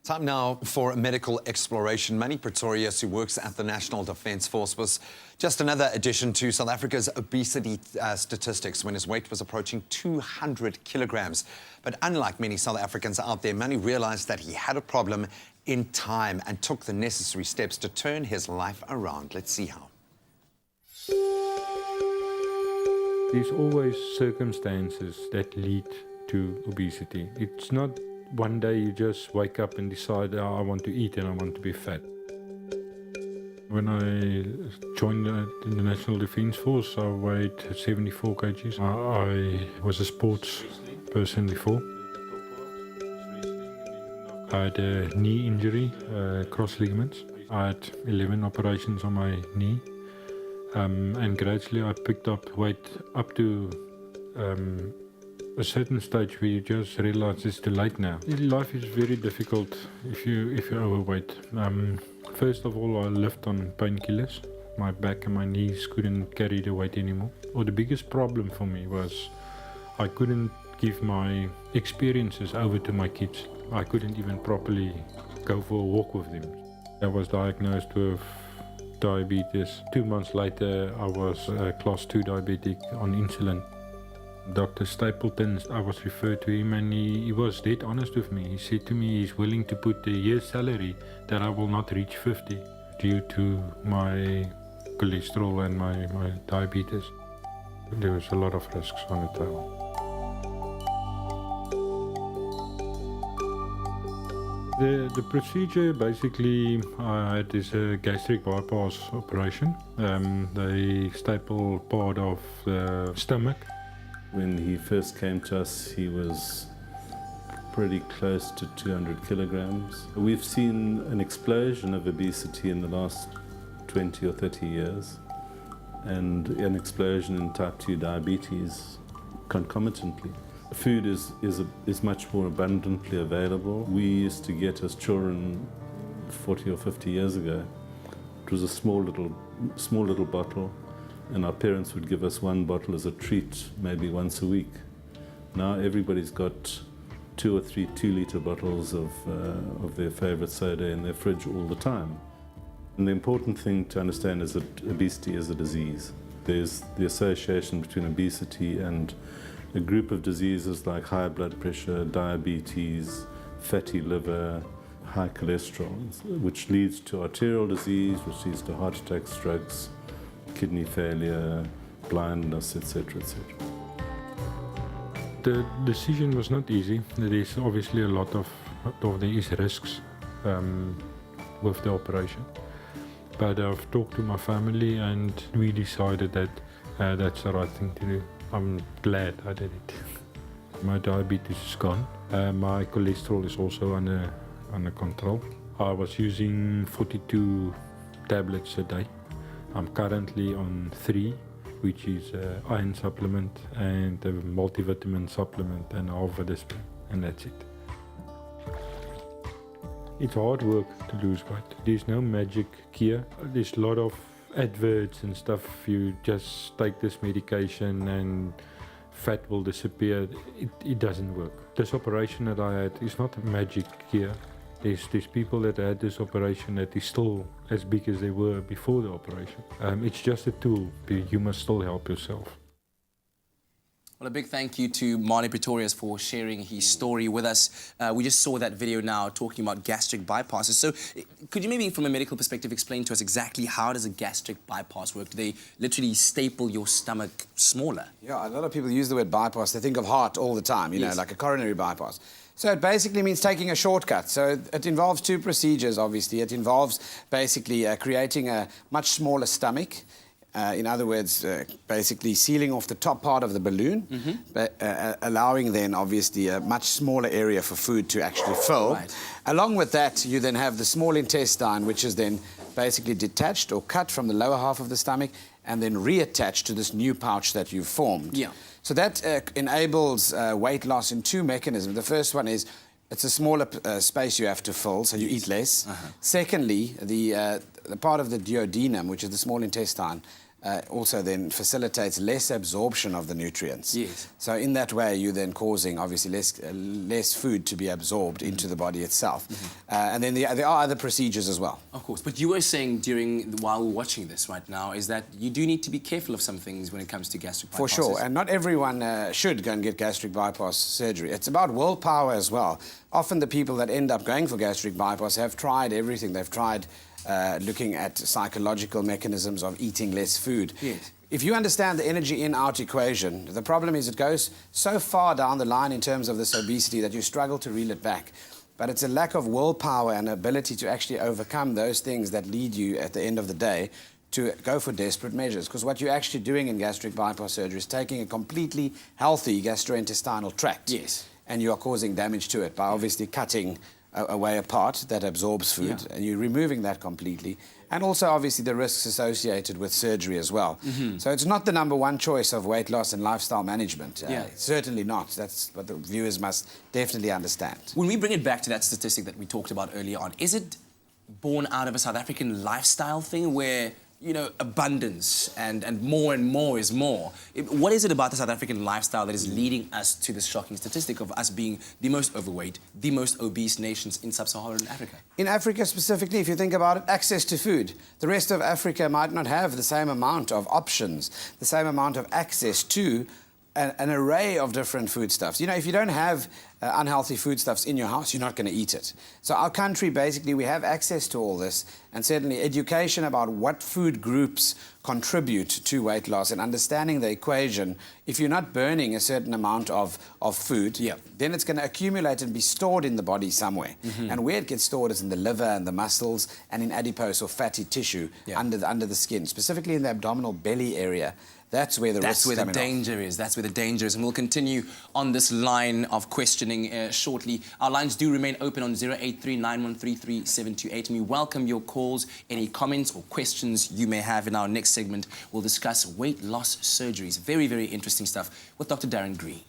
Time now for a medical exploration. Manny Pretorius, who works at the National Defence Force, was just another addition to South Africa's obesity statistics when his weight was approaching 200 kilograms. But unlike many South Africans out there, Manny realized that he had a problem in time and took the necessary steps to turn his life around. Let's see how. There's always circumstances that lead to obesity. It's not one day you just wake up and decide, oh, I want to eat and I want to be fat. When I joined the National Defence Force, I weighed 74 kgs. I was a sports person before. I had a knee injury, cross ligaments. I had 11 operations on my knee. And gradually I picked up weight up to a certain stage where you just realize it's too late now. Life is very difficult if you're overweight. First of all, I lived on painkillers. My back and my knees couldn't carry the weight anymore. Well, the biggest problem for me was I couldn't give my experiences over to my kids. I couldn't even properly go for a walk with them. I was diagnosed with diabetes. 2 months later, I was class 2 diabetic on insulin. Dr. Stapleton, I was referred to him and he was dead honest with me. He said to me he's willing to put a year's salary that I will not reach 50 due to my cholesterol and my diabetes. There was a lot of risks on the table. The procedure basically I had is a gastric bypass operation. They staple part of the stomach. When he first came to us, he was pretty close to 200 kilograms. We've seen an explosion of obesity in the last 20 or 30 years, and an explosion in type 2 diabetes concomitantly. Food is much more abundantly available. We used to get as children 40 or 50 years ago. It was a small little bottle, and our parents would give us one bottle as a treat, maybe once a week. Now everybody's got 2 or 3 2-liter bottles of their favorite soda in their fridge all the time. And the important thing to understand is that obesity is a disease. There's the association between obesity and a group of diseases like high blood pressure, diabetes, fatty liver, high cholesterol, which leads to arterial disease, which leads to heart attacks, strokes, kidney failure, blindness, etc., etc. The decision was not easy. There is obviously a lot of there is risks with the operation. But I've talked to my family and we decided that that's the right thing to do. I'm glad I did it. My diabetes is gone. My cholesterol is also under control. I was using 42 tablets a day. I'm currently on 3, which is an iron supplement and a multivitamin supplement and a half a aspirin, and that's it. It's hard work to lose weight. There's no magic cure. There's a lot of adverts and stuff. You just take this medication and fat will disappear. It doesn't work. This operation that I had is not a magic cure. There's people that had this operation that is still as big as they were before the operation. It's just a tool. You must still help yourself. Well, a big thank you to Manny Pretorius for sharing his story with us. We just saw that video now talking about gastric bypasses. So could you maybe from a medical perspective explain to us exactly how does a gastric bypass work? Do they literally staple your stomach smaller? Yeah, a lot of people use the word bypass. They think of heart all the time, you know, like a coronary bypass. So it basically means taking a shortcut. So it involves 2 procedures, obviously. It involves basically creating a much smaller stomach. In other words, basically sealing off the top part of the balloon, but allowing then obviously a much smaller area for food to actually fill. Right. Along with that, you then have the small intestine, which is then basically detached or cut from the lower half of the stomach and then reattached to this new pouch that you've formed. Yeah. So that enables weight loss in 2 mechanisms. The first one is it's a smaller space you have to fill, so you eat less. Secondly, the part of the duodenum, which is the small intestine, also then facilitates less absorption of the nutrients. Yes. So in that way, you're then causing, obviously, less food to be absorbed into the body itself. And then there are other procedures as well. Of course, but you were saying while we're watching this right now is that you do need to be careful of some things when it comes to gastric bypasses. For sure, and not everyone should go and get gastric bypass surgery. It's about willpower as well. Often the people that end up going for gastric bypass have tried everything. They've tried looking at psychological mechanisms of eating less food. Yes. If you understand the energy in-out equation, the problem is it goes so far down the line in terms of this obesity that you struggle to reel it back. But it's a lack of willpower and ability to actually overcome those things that lead you at the end of the day to go for desperate measures. Because what you're actually doing in gastric bypass surgery is taking a completely healthy gastrointestinal tract. Yes. And you are causing damage to it by obviously cutting away a part that absorbs food, and you're removing that completely. And also, obviously, the risks associated with surgery as well. So it's not the #1 choice of weight loss and lifestyle management. Certainly not. That's what the viewers must definitely understand. When we bring it back to that statistic that we talked about earlier on, is it born out of a South African lifestyle thing where, you know, abundance and more is more? What is it about the South African lifestyle that is leading us to this shocking statistic of us being the most overweight, the most obese nations in sub-Saharan Africa? In Africa specifically, if you think about it, access to food. The rest of Africa might not have the same amount of options, the same amount of access to an array of different foodstuffs. You know, if you don't have unhealthy foodstuffs in your house, you're not going to eat it. So our country, basically, we have access to all this, and certainly education about what food groups contribute to weight loss and understanding the equation. If you're not burning a certain amount of food, then it's going to accumulate and be stored in the body somewhere. And where it gets stored is in the liver and the muscles and in adipose or fatty tissue under the skin, specifically in the abdominal belly area. That's where the danger is. That's where the danger is. And we'll continue on this line of questioning shortly. Our lines do remain open on 083-9133-728. And we welcome your calls, any comments or questions you may have. In our next segment, we'll discuss weight loss surgeries. Very, very interesting stuff with Dr. Darren Green.